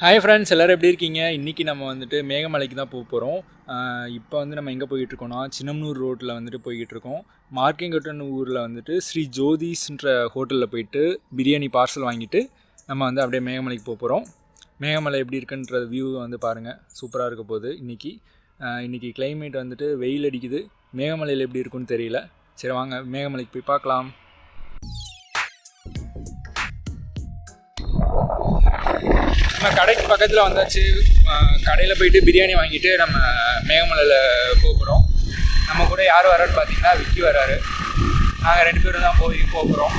Hi friends, எல்லோரும் எப்படி இருக்கீங்க? இன்றைக்கி நம்ம வந்துட்டு மேகமலைக்கு தான் போக போகிறோம். இப்போ வந்து நம்ம எங்கே போய்கிட்ருக்கோன்னா, சின்னமனூர் ரோட்டில் வந்துட்டு போய்கிட்ருக்கோம். மார்க்கிங்கட்டன் ஊரில் வந்துட்டு ஸ்ரீ ஜோதிஸ்ன்ற ஹோட்டலில் போயிட்டு பிரியாணி பார்சல் வாங்கிட்டு நம்ம வந்து அப்படியே மேகமலைக்கு போக போகிறோம். மேகமலை எப்படி இருக்குன்ற வியூ வந்து பாருங்கள், சூப்பராக இருக்க போகுது. இன்றைக்கி கிளைமேட் வந்துட்டு வெயில் அடிக்குது. மேகமலையில் எப்படி இருக்குன்னு தெரியல. சரி வாங்க மேகமலைக்கு போய் பார்க்கலாம். நம்ம கடைக்கு பக்கத்தில் வந்தாச்சு. கடையில் போயிட்டு பிரியாணி வாங்கிட்டு நம்ம மேகமலையில் போகிறோம். நம்ம கூட யார் வரான்னு பார்த்தீங்கன்னா விக்கி வராரு. நாங்கள் 2 பேரும் தான் போகிறோம்.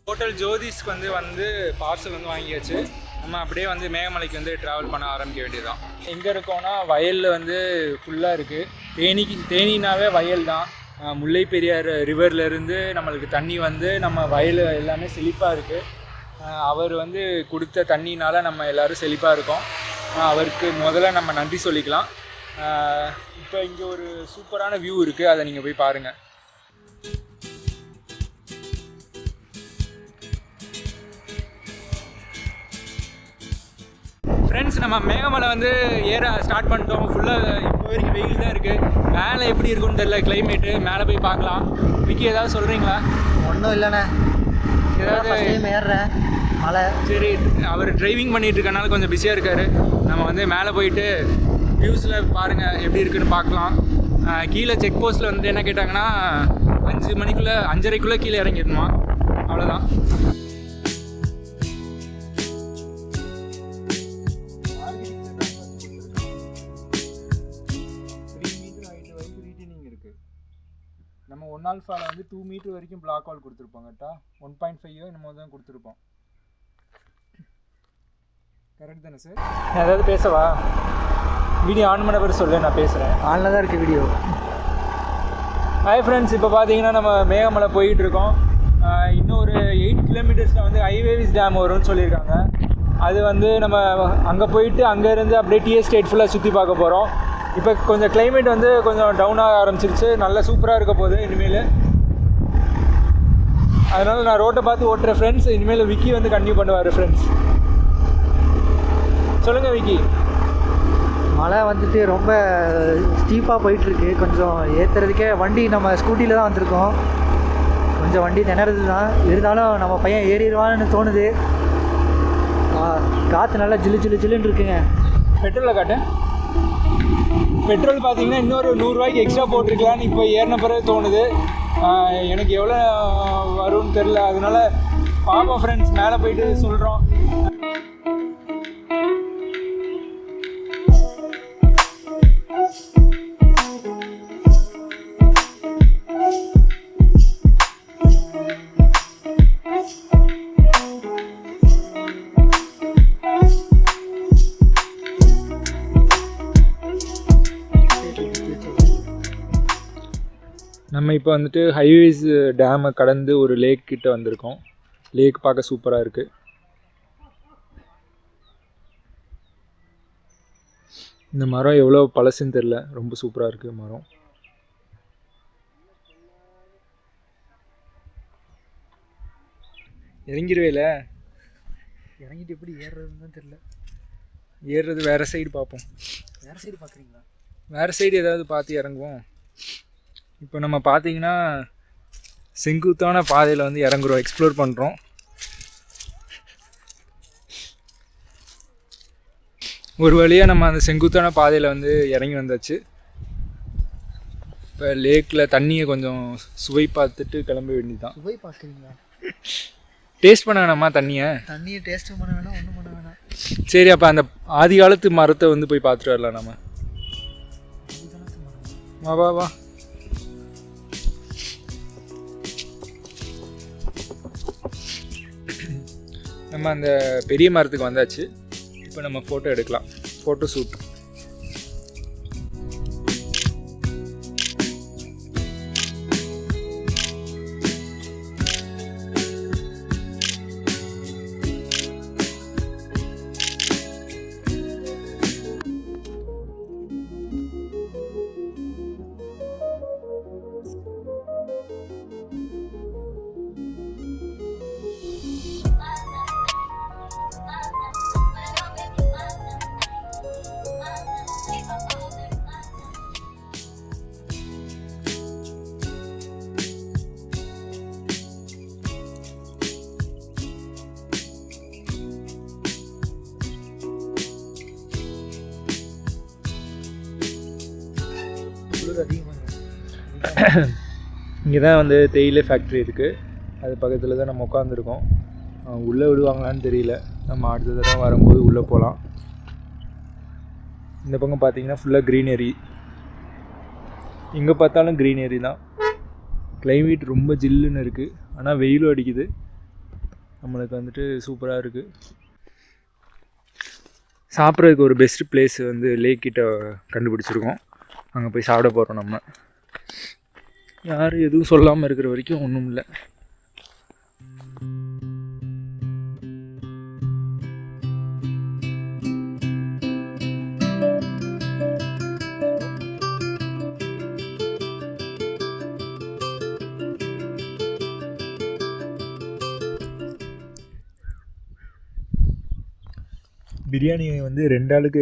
ஹோட்டல் ஜோதிஸ்க்கு வந்து பார்சல் வந்து வாங்கியாச்சு. நம்ம அப்படியே வந்து மேகமலைக்கு வந்து ட்ராவல் பண்ண ஆரம்பிக்க வேண்டியதுதான். எங்கே இருக்கோன்னா வயலில் வந்து ஃபுல்லாக இருக்குது. தேனினாவே வயல் தான். முல்லை பெரியார் ரிவர்லேருந்து நம்மளுக்கு தண்ணி வந்து நம்ம வயல் எல்லாமே செழிப்பாக இருக்குது. அவர் வந்து கொடுத்த தண்ணினால் நம்ம எல்லோரும் செழிப்பாக இருக்கோம். அவருக்கு முதல்ல நம்ம நன்றி சொல்லிக்கலாம். இப்போ இங்கே ஒரு சூப்பரான வியூ இருக்குது, அதை நீங்கள் போய் பாருங்கள். ஃப்ரெண்ட்ஸ், நம்ம மேகமலை வந்து ஏற ஸ்டார்ட் பண்ணிட்டோம். ஃபுல்லாக இப்போ வரைக்கும் வெயில் தான் இருக்குது. மேலே எப்படி இருக்குன்னு தெரியல கிளைமேட்டு. மேலே போய் பார்க்கலாம். விக்கி ஏதாவது சொல்கிறீங்களா? ஒன்றும் இல்லைண்ணே, ஏதாவது ஏறுறேன் மலை. சரி, அவர் டிரைவிங் பண்ணிகிட்டு இருக்கனால கொஞ்சம் பிஸியாக இருக்கார். நம்ம வந்து மேலே போயிட்டு வியூஸில் பாருங்கள் எப்படி இருக்குன்னு பார்க்கலாம். கீழே செக் போஸ்ட்டில் வந்து என்ன கேட்டாங்கன்னா 5 மணிக்குள்ளே 5:30க்குள்ளே கீழே இறங்கிடணுமா, அவ்வளோதான். நம்ம 1 ஆல்ஃபாவில் வந்து 2 மீட்டர் வரைக்கும் பிளாக் வால் கொடுத்துருப்போம். கரெக்டாக 1.5 என்னமோ தான் கொடுத்துருப்போம். கரெக்ட் தானே சார்? ஏதாவது பேசவா? வீடியோ ஆன் பண்ண பேர் சொல்லு, நான் பேசுகிறேன். ஆனில் தான் இருக்குது வீடியோ. ஹாய் ஃப்ரெண்ட்ஸ், இப்போ பார்த்தீங்கன்னா நம்ம மேகமலை போயிட்டுருக்கோம். இன்னும் ஒரு 8 கிலோமீட்டர்ஸில் வந்து ஹைவேவிஸ் டேம் வரும்னு சொல்லியிருக்காங்க. அது வந்து நம்ம அங்கே போயிட்டு அங்கேருந்து அப்படியே டி எஸ்டேட் ஃபுல்லாக சுற்றி பார்க்க போகிறோம். இப்போ கொஞ்சம் கிளைமேட் வந்து கொஞ்சம் டவுனாக ஆரம்பிச்சிருச்சு. நல்லா சூப்பராக இருக்க போகுது இனிமேல். அதனால் நான் ரோட்டை பார்த்து ஓட்டுறேன் ஃப்ரெண்ட்ஸ். இனிமேல் விக்கி வந்து கன்டினியூ பண்ணுவார். ஃப்ரெண்ட்ஸ் சொல்லுங்கள் விக்கி. மழை வந்துட்டு ரொம்ப ஸ்டீப்பாக போயிட்டுருக்கு. கொஞ்சம் ஏற்றுறதுக்கே வண்டி நம்ம ஸ்கூட்டியில் தான் வந்திருக்கோம். கொஞ்சம் வண்டி திணறது தான். இருந்தாலும் நம்ம பையன் ஏறிடுவான்னு தோணுது. காற்று நல்லா ஜில்லுன்னு இருக்குங்க. பெட்ரோலில் காட்டு. பெட்ரோல் பார்த்தீங்கன்னா இன்னொரு 100 ரூபாய்க்கு எக்ஸ்ட்ரா போட்டிருக்கலான்னு இப்போ ஏறின பிறகு தோணுது. எனக்கு எவ்வளோ வரும்னு தெரில. அதனால பார்ப்போம் ஃப்ரெண்ட்ஸ், மேலே போயிட்டு சொல்கிறோம். நம்ம இப்போ வந்துட்டு ஹைவேஸ் டேமை கடந்து ஒரு லேக் கிட்ட வந்திருக்கோம். லேக் பார்க்க சூப்பராக இருக்குது. இந்த மரம் எவ்வளோ பழசுன்னு தெரில, ரொம்ப சூப்பராக இருக்குது மரம். இறங்கிடுவேல. இறங்கிட்டு எப்படி ஏறுறதுன்னு தான் தெரில. ஏறுறது வேறு சைடு பார்ப்போம். வேறு சைடு பார்க்குறீங்களா? வேறு சைடு ஏதாவது பார்த்து இறங்குவோம். இப்போ நம்ம பார்த்தீங்கன்னா செங்குத்தான பாதையில் வந்து இறங்குறோம், எக்ஸ்ப்ளோர் பண்ணுறோம். ஒரு வழியாக நம்ம அந்த செங்குத்தான பாதையில் வந்து இறங்கி வந்தாச்சு. இப்போ லேக்கில் தண்ணியை கொஞ்சம் சுவை பார்த்துட்டு கிளம்ப வேண்டியதுதான். சுவை பார்க்குறீங்களா? டேஸ்ட் பண்ண வேணாமா தண்ணியை டேஸ்ட்டும் பண்ண வேணாம், ஒன்றும் பண்ண வேணாம். சரி, அப்போ அந்த ஆதி காலத்து மரத்தை வந்து போய் பார்த்துட்டு வரலாம் நம்ம. வா வா. நம்ம அந்த பெரிய மரத்துக்கு வந்தாச்சு. இப்போ நம்ம ஃபோட்டோ எடுக்கலாம். Photo shoot. குளிர் அதிகமாக இங்கே தான் வந்து தேயிலை ஃபேக்ட்ரி இருக்குது. அது பக்கத்தில் தான் நம்ம உட்காந்துருக்கோம். உள்ளே விடுவாங்களான்னு தெரியல. நம்ம அடுத்த தடவை வரும்போது உள்ளே போகலாம். இந்த பக்கம் பார்த்தீங்கன்னா ஃபுல்லாக க்ரீனரி. எங்கே பார்த்தாலும் க்ரீனரி தான். கிளைமேட் ரொம்ப ஜில்லுன்னு இருக்குது. ஆனால் வெயிலும் அடிக்குது. நம்மளுக்கு வந்துட்டு சூப்பராக இருக்குது. சாப்பிட்றதுக்கு ஒரு பெஸ்ட் பிளேஸ் வந்து லேக் கிட்ட கண்டுபிடிச்சிருக்கோம். அங்கே போய் சாப்பிட போகிறோம். நம்ம யாரும் எதுவும் சொல்லாமல் இருக்கிற வரைக்கும் ஒன்றும் இல்லை. பிரியாணி வந்து 2 ஆளுக்கு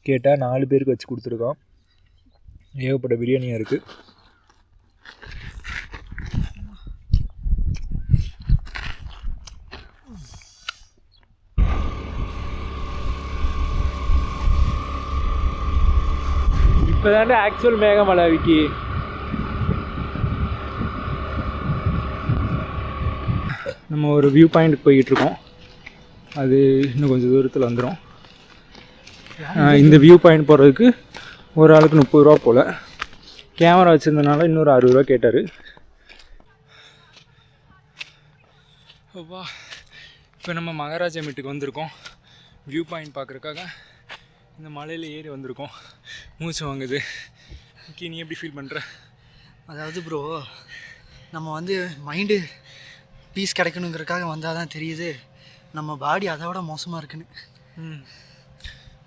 கேட்டால் 4 பேருக்கு வச்சு கொடுத்துருக்கோம். ஏகப்பட்ட பிரியாணியாக இருக்குது. இப்போ தானே ஆக்சுவல் மேகமலை விக்கி. நம்ம ஒரு வியூ பாயிண்ட்டுக்கு போய்கிட்ருக்கோம். அது இன்னும் கொஞ்சம் தூரத்தில் வந்துடும். இந்த வியூ பாயிண்ட் போகிறதுக்கு ஒரு ஆளுக்கு 30 ரூபா போல். கேமரா வச்சுருந்தனால இன்னொரு 60 ரூபா கேட்டார். ஓவா, இப்போ நம்ம மகாராஜா மீட்டுக்கு வந்திருக்கோம். வியூ பாயிண்ட் பார்க்குறதுக்காக இந்த மலையில் ஏறி வந்திருக்கோம். மூச்சு வாங்குது. ஓகே, நீ எப்படி ஃபீல் பண்ணுற? அதாவது ப்ரோ, நம்ம வந்து மைண்டு பீஸ் கிடைக்கணுங்கிறதுக்காக வந்தால் தான் தெரியுது நம்ம பாடி அதை விட மோசமாக இருக்குன்னு.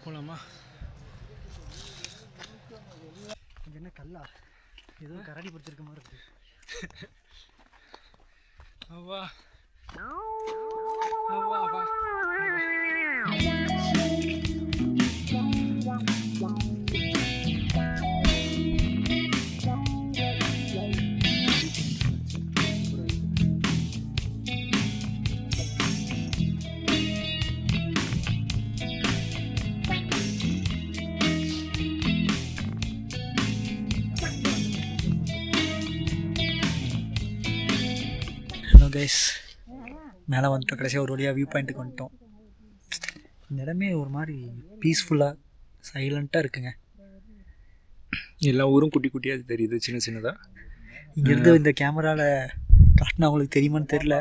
போகலாமா? இது என்ன கல்லா? ஏதோ கரடி பிடிச்சிருக்க மாதிரி இருக்கு. அவ்வா அவ்வா வா. ஹலோ கைஸ், மேலே வந்துட்டோம். கடைசியாக ஒரு வழியாக வியூ பாயிண்ட்டுக்கு வந்துட்டோம். இந்த இடமே ஒரு மாதிரி பீஸ்ஃபுல்லாக சைலண்ட்டாக இருக்குங்க. எல்லா ஊரும் குட்டி குட்டியாக தெரியுது, சின்ன சின்னதாக. இங்கேருந்து இந்த கேமராவில் காட்டினா அவங்களுக்கு தெரியுமான்னு தெரில,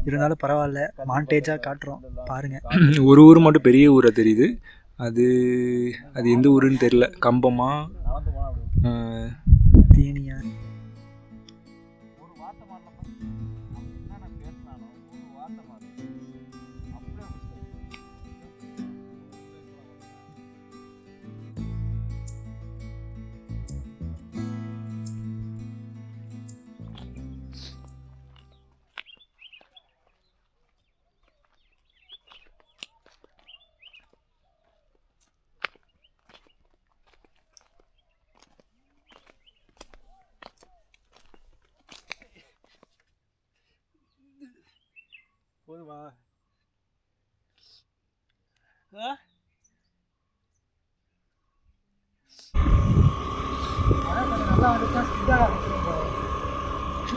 இருந்தாலும் பரவாயில்ல, மாண்டேஜாக காட்டுறோம் பாருங்கள். ஒரு ஊர் மட்டும் பெரிய ஊராக தெரியுது. அது எந்த ஊருன்னு தெரில. கம்பமா தேனியா? போதுமா?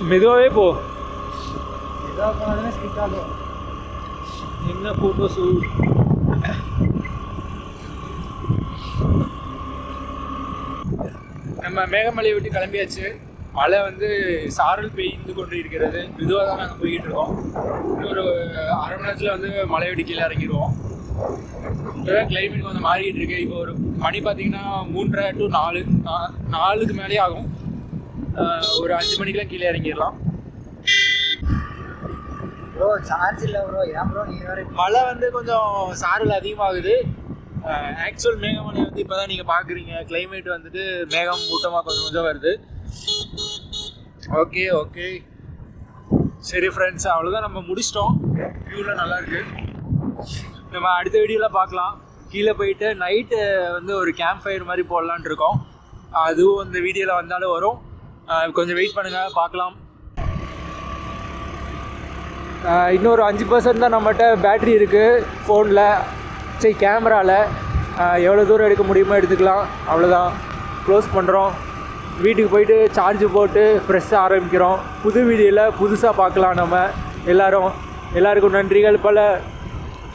மெதுவாகவே போ. மெதுவாக போனாலுமே ஸ்கிட் ஆகும். என்ன ஃபோட்டோ ஷூட். நம்ம மேகமலையை விட்டு கிளம்பியாச்சு. மழை வந்து சாரல் பெய்து கொண்டு இருக்கிறது. மெதுவாக தான் நாங்கள் போய்கிட்டு இருக்கோம். இன்னொரு அரை மணி நேரத்தில் வந்து மலை விட்டு கீழே இறங்கிடுவோம். இப்போதான் கிளைமேட் கொஞ்சம் மாறிக்கிட்டு இருக்கு. இப்போ ஒரு மணி பார்த்தீங்கன்னா 3:30 to 4 மேலே ஆகும். ஒரு 5 மணிக்கெலாம் கீழே இறங்கிடலாம். ப்ரோ சார்ஜ் இல்லை ப்ரோ. ஏன் ப்ரோ நீ வேறு? மழை வந்து கொஞ்சம் சாரல் அதிகமாகுது. ஆக்சுவல் மேகமலை வந்து இப்போ தான் நீங்கள் பார்க்குறீங்க. கிளைமேட் வந்துட்டு மேகம் மூட்டமாக கொஞ்சம் கொஞ்சம் வருது. ஓகே சரி ஃப்ரெண்ட்ஸ், அவ்வளோதான், நம்ம முடிச்சிட்டோம். வியூவில் நல்லாயிருக்கு. நம்ம அடுத்த வீடியோவில் பார்க்கலாம். கீழே போயிட்டு நைட்டு வந்து ஒரு கேம்ப் ஃபயர் மாதிரி போடலான்ட்டு இருக்கோம். அதுவும் இந்த வீடியோவில் வந்தாலும் வரும். கொஞ்சம் வெயிட் பண்ணுங்கள், பார்க்கலாம். இன்னொரு 5% தான் நம்மகிட்ட பேட்ரி இருக்குது ஃபோனில், கேமராவில். எவ்வளோ தூரம் எடுக்க முடியுமோ எடுத்துக்கலாம். அவ்வளோதான், க்ளோஸ் பண்ணுறோம். வீட்டுக்கு போயிட்டு சார்ஜ் போட்டு ஃப்ரெஷ்ஷாக ஆரம்பிக்கிறோம். புது வீடியோவில் புதுசாக பார்க்கலாம் நம்ம எல்லாருக்கும் நன்றிகள் பல.